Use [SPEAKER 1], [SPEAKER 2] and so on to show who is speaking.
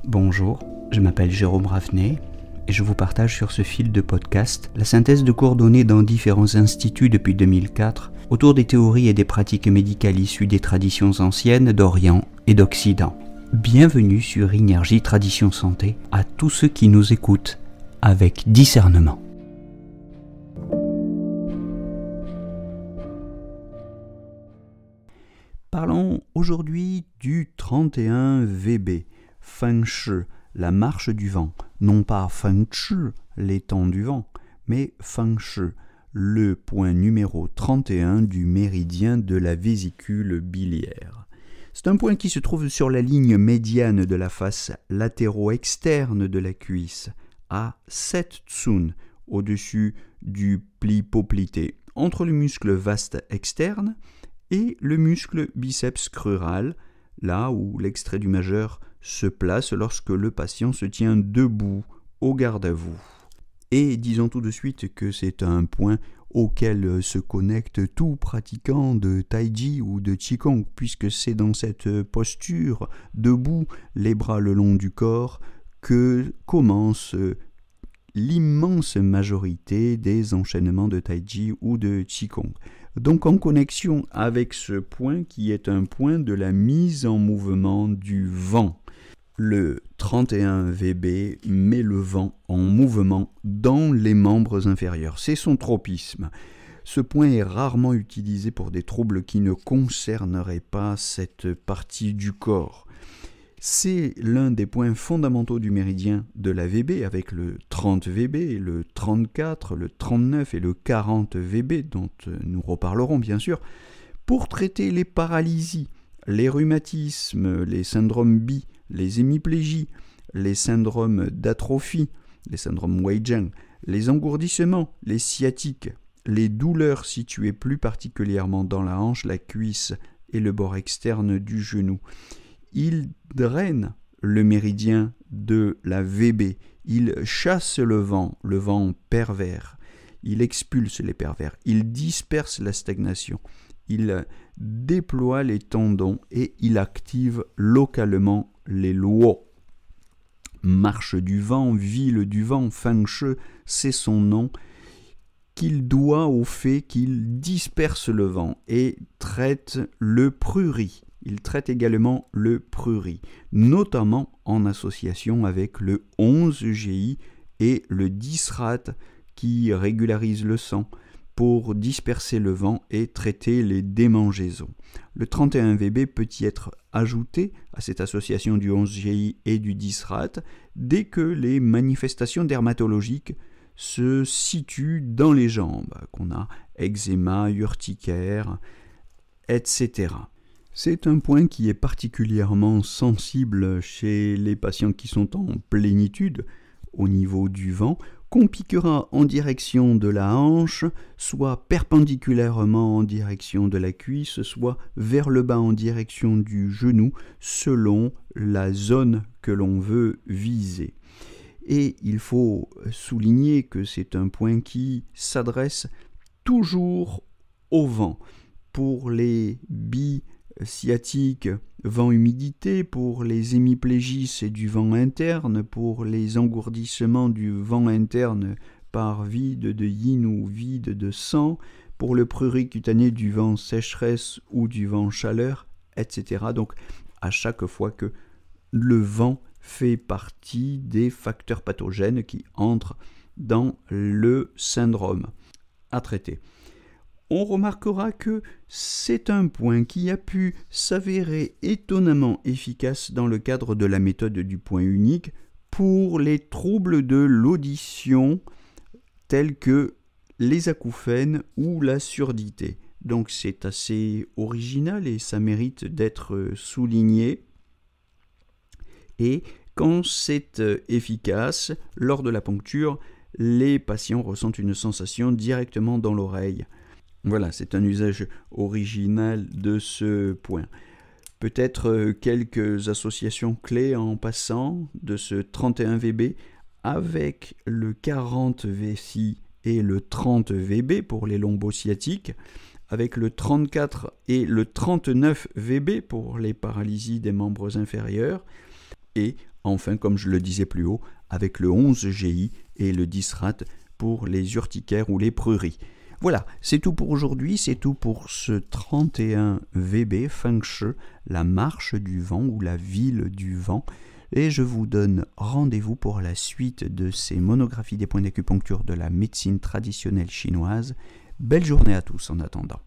[SPEAKER 1] Bonjour, je m'appelle Jérôme Raffnet et je vous partage sur ce fil de podcast la synthèse de cours donnés dans différents instituts depuis 2004 autour des théories et des pratiques médicales issues des traditions anciennes d'Orient et d'Occident. Bienvenue sur Énergie Tradition Santé à tous ceux qui nous écoutent avec discernement. Parlons aujourd'hui du 31 VB, Feng Shi, la marche du vent. Non pas Feng Shi, les temps du vent, mais Feng Shi, le point numéro 31 du méridien de la vésicule biliaire. C'est un point qui se trouve sur la ligne médiane de la face latéro-externe de la cuisse, à 7 tsun, au-dessus du pli poplité, entre le muscle vaste externe et le muscle biceps crural, là où l'extrait du majeur se place lorsque le patient se tient debout au garde à vous. Et disons tout de suite que c'est un point auquel se connecte tout pratiquant de Tai-Chi ou de Qigong, puisque c'est dans cette posture, debout, les bras le long du corps, que commence l'immense majorité des enchaînements de Tai-Chi ou de Qigong. Donc en connexion avec ce point qui est un point de la mise en mouvement du vent. Le 31 VB met le vent en mouvement dans les membres inférieurs. C'est son tropisme. Ce point est rarement utilisé pour des troubles qui ne concerneraient pas cette partie du corps. C'est l'un des points fondamentaux du méridien de la VB avec le 30 VB, le 34, le 39 et le 40 VB dont nous reparlerons bien sûr pour traiter les paralysies, les rhumatismes, les syndromes BI, les hémiplégies, les syndromes d'atrophie, les syndromes Weijing, les engourdissements, les sciatiques, les douleurs situées plus particulièrement dans la hanche, la cuisse et le bord externe du genou. Il draine le méridien de la VB, il chasse le vent pervers, il expulse les pervers, il disperse la stagnation, il déploie les tendons et il active localement les luo. Marche du vent, ville du vent, Feng Shi, c'est son nom, qu'il doit au fait qu'il disperse le vent et traite le prurit. Il traite également le prurit, notamment en association avec le 11GI et le 10-RAT qui régularise le sang pour disperser le vent et traiter les démangeaisons. Le 31 VB peut y être ajouté à cette association du 11GI et du 10-RAT dès que les manifestations dermatologiques se situent dans les jambes, qu'on a eczéma, urticaire, etc. C'est un point qui est particulièrement sensible chez les patients qui sont en plénitude au niveau du vent, qu'on piquera en direction de la hanche, soit perpendiculairement en direction de la cuisse, soit vers le bas en direction du genou, selon la zone que l'on veut viser. Et il faut souligner que c'est un point qui s'adresse toujours au vent. Pour les sciatique, vent-humidité, pour les hémiplégies, c'est du vent interne, pour les engourdissements du vent interne par vide de yin ou vide de sang, pour le prurit cutané du vent sécheresse ou du vent chaleur, etc. Donc à chaque fois que le vent fait partie des facteurs pathogènes qui entrent dans le syndrome à traiter. On remarquera que c'est un point qui a pu s'avérer étonnamment efficace dans le cadre de la méthode du point unique pour les troubles de l'audition tels que les acouphènes ou la surdité. Donc c'est assez original et ça mérite d'être souligné. Et quand c'est efficace, lors de la poncture, les patients ressentent une sensation directement dans l'oreille. Voilà, c'est un usage original de ce point. Peut-être quelques associations clés en passant de ce 31 VB avec le 40 VCI et le 30 VB pour les lombosciatiques, avec le 34 et le 39 VB pour les paralysies des membres inférieurs, et enfin, comme je le disais plus haut, avec le 11 GI et le 10 rat pour les urticaires ou les prueries. Voilà, c'est tout pour aujourd'hui, c'est tout pour ce 31 VB Feng Shui, la marche du vent ou la ville du vent. Et je vous donne rendez-vous pour la suite de ces monographies des points d'acupuncture de la médecine traditionnelle chinoise. Belle journée à tous en attendant.